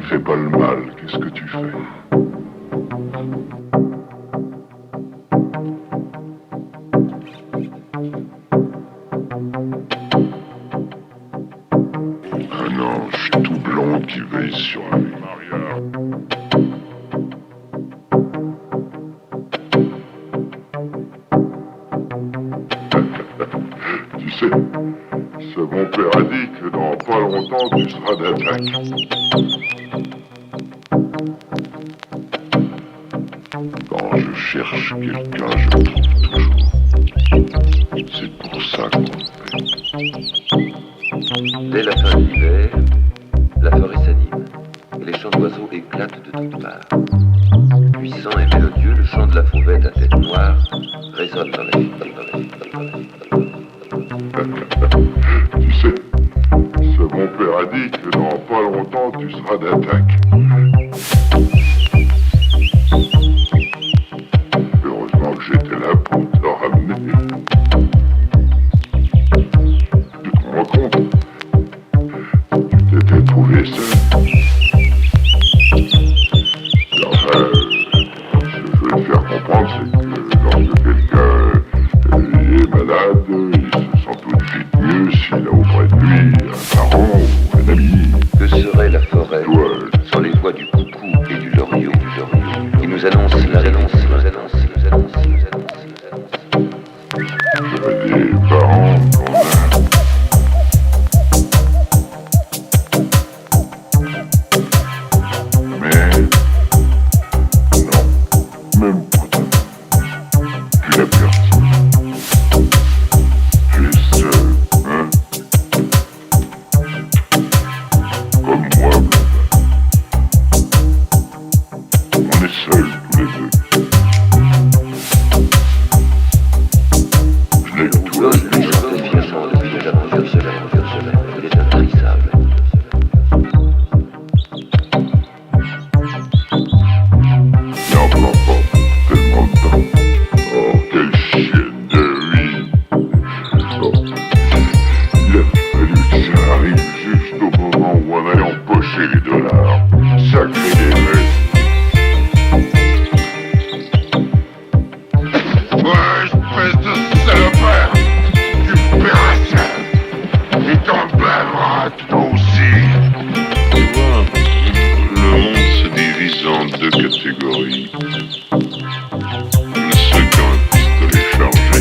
fais pas le mal, qu'est-ce que tu fais? Un ange tout blond qui veille sur la vie. Tu sais, ce mon père a dit que dans pas longtemps tu seras d'attaque. Quand je cherche quelqu'un, je trouve toujours. C'est pour ça qu'on fait. Dès la fin de l'hiver, la forêt s'anime et les chants d'oiseaux éclatent de toutes parts. Puissant et mélodieux, le chant de la fauvette à tête noire résonne dans la ville. Tu sais, ce mon père a dit que dans pas longtemps tu seras d'attaque. Heureusement que j'étais là pour te ramener. Tu te rends compte? Tu t'étais trouvé seul. Enfin, ce que je veux te faire comprendre, c'est que lorsque quelqu'un est malade, il se sent tout de suite mieux s'il a auprès de lui un parent ou un ami. Que serait la forêt Toi, sans les voix du coucou et du loriot qui nous annoncent je veux des parents qu'on a. Mais non, même pas demain. Tu l'as perdu. Tu es seul, hein? Comme moi, Blondin. On est seuls tous les deux. Je n'ai que toi. L'os lui chantait fièrement depuis déjà plusieurs semaines. Il est intarissable. Il n'en prend pas tellement de temps. Oh, quelle chienne de vie. Oh. Il a fallu que ça arrive juste au moment où on allait empocher les dollars. Sacré des mecs. Ouais, espèce de salopard. Tu paieras ça. Et t'en blâmeras toi aussi. Tu vois, le monde se divise en deux catégories. Ceux qui ont un pistolet chargé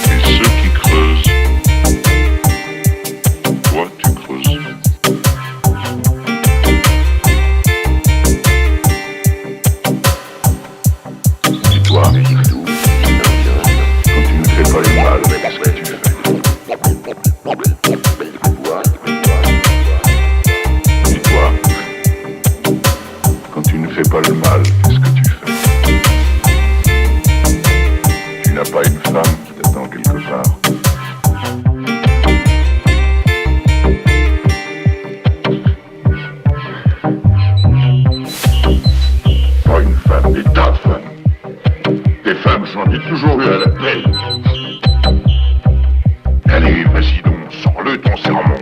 et ceux qui creusent. Toi, tu creuses. Et toi, Musique douce, ambiance, quand tu ne fais pas le mal, qu'est-ce que tu fais? voix. Et toi, quand tu ne fais pas le mal, qu'est-ce que tu fais? Tu n'as pas une femme qui t'attend quelque part. Pas une femme, des tas de femmes. Des femmes, j'en ai toujours eu à la pelle. Allez, vas-y donc, sors-le ton sermon.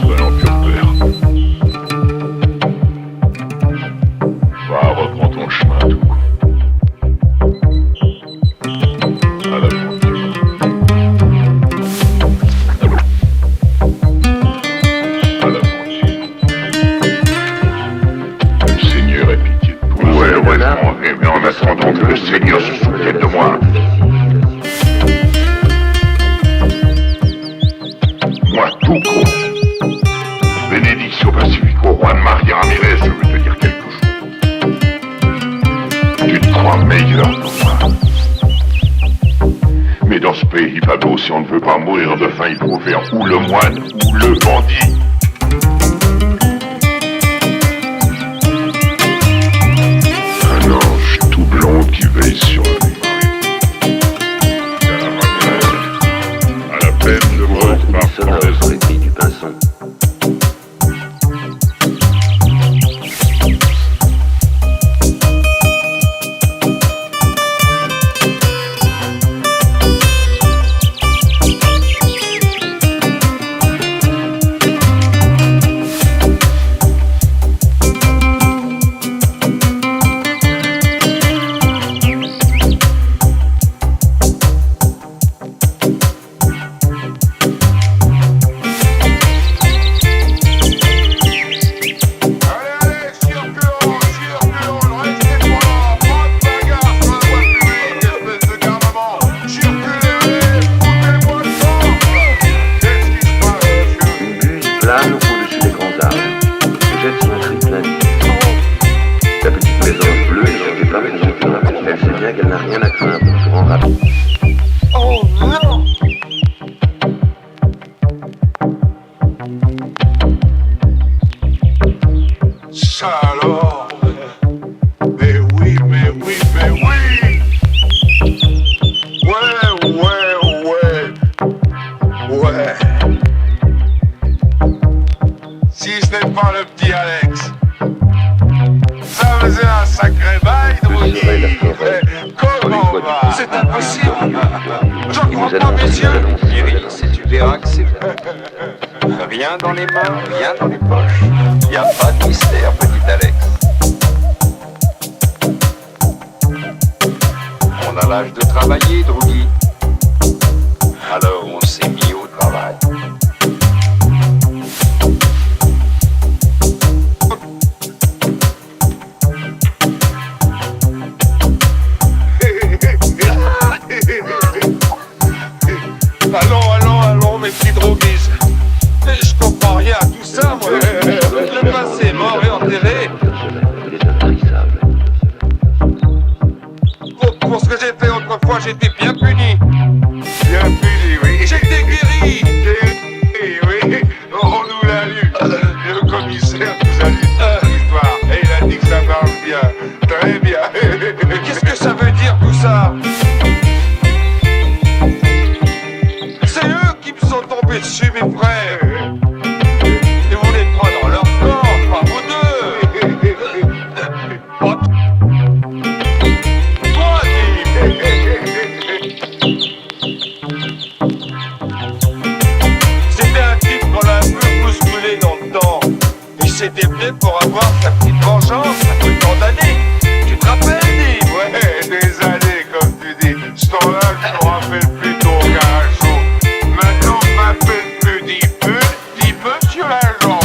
Soyons pur père. Va, reprends ton chemin tout court. À l'aventure. À l'aventure. Le Seigneur ait pitié de toi. Ouais, heureusement, mais en attendant que le Seigneur se souvienne de moi. Moi, tout court. Bénédiction Pacifico, Juan Maria Ramirez, je veux te dire quelque chose. Tu te crois meilleur que moi. Mais dans ce pays pas beau, si on ne veut pas mourir de faim, il faut faire ou le moine ou le bandit. Un ange tout blond qui veille sur la vie. À la peine de mort par Sonore sur les cris du pinson. bien qu'elle n'a rien à craindre du grand rapide. Oh non! Ça alors? Mais oui, mais oui, mais oui! Ouais. Si ce n'est pas le petit Alex. Ça faisait un sacré bail de vous dire. Comment va? C'est impossible! J'en crois pas mes yeux! Iris, et tu verras que c'est vrai. Rien dans les mains, rien dans les poches. Y a pas de mystère, petit Alex. On a l'âge de travailler, Druggy. Alors on s'est mis au travail. Allons, mes petits droguistes. Je comprends rien à tout ça, moi. Le passé est mort et enterré. Pour ce que j'ai fait autrefois, j'étais bien puni. Bien puni, oui. J'étais guéri. Guéri, oui. On nous l'a lu. Le commissaire nous a lu toute l'histoire. Et il a dit que ça marche bien. Très bien. Qu'est-ce que ça veut dire tout ça? C'est eux qui me sont tombés dessus, mes frères. Et vous n'êtes pas dans leur corps, pas vous deux. Pas toi, c'était un type qu'on a un peu bousculé dans le temps. Il s'était peut-être pour avoir sa petite vengeance après tant d'années. Tu te rappelles, Dave? Ouais, des années, comme tu dis. Ce temps-là, je me rappelle plutôt au garage chaud. Maintenant, on m'appelle plus dit monsieur l'agent.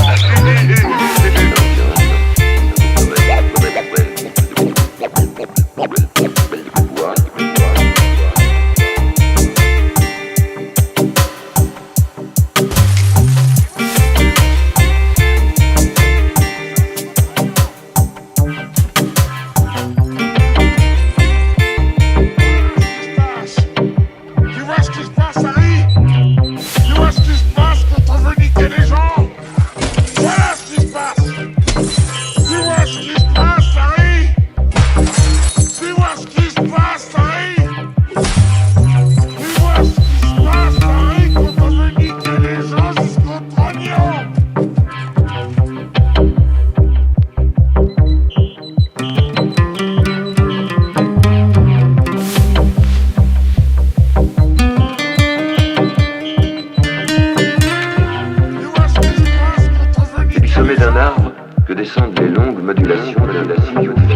Descendent les longues modulations de la symbiotique.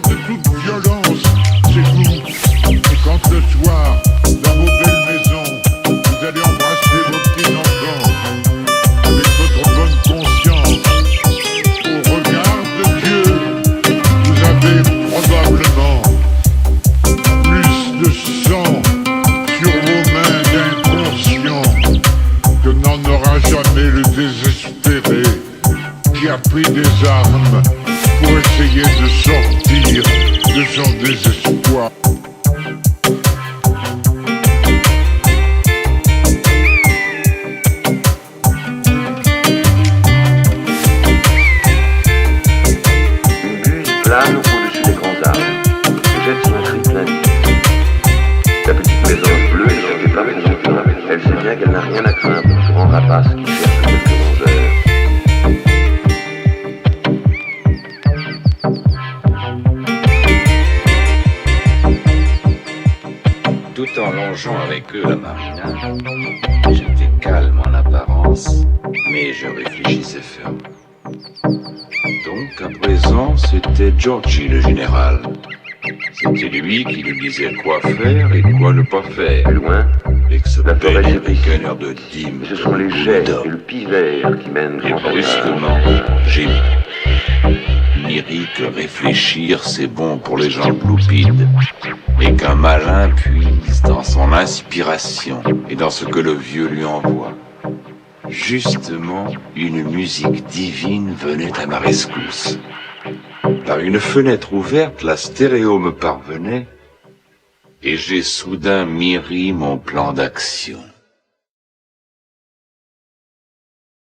peur de toute violence, c'est vous. Et quand le soir, dans vos belles maisons, vous allez embrasser vos petits-enfants, avec votre bonne conscience, au regard de Dieu, vous avez probablement plus de sang sur vos mains d'inconscient que n'en aura jamais le désespéré qui a pris des armes pour essayer de sortir de son désespoir. Une buse plane au-dessus des grands arbres, se jette sur un cri plein d'île. La petite maison bleue est sur des plats présenteurs. Elle sait bien qu'elle n'a rien à craindre du grand rapace qui cherche quelques rongeurs. Tout en longeant avec eux la marina, j'étais calme en apparence, mais je réfléchissais ferme. Donc à présent, c'était Giorgi le général. C'était lui qui lui disait quoi faire et quoi ne pas faire. Plus loin, la forêt avec un air de dîme. ce sont les jets et le pivert qui mènent Et grand brusquement, j'ai Miri que réfléchir c'est bon pour les gens loupides, et qu'un malin puise dans son inspiration et dans ce que le vieux lui envoie. Justement, une musique divine venait à ma rescousse. Par une fenêtre ouverte, la stéréo me parvenait, et j'ai soudain Miri mon plan d'action.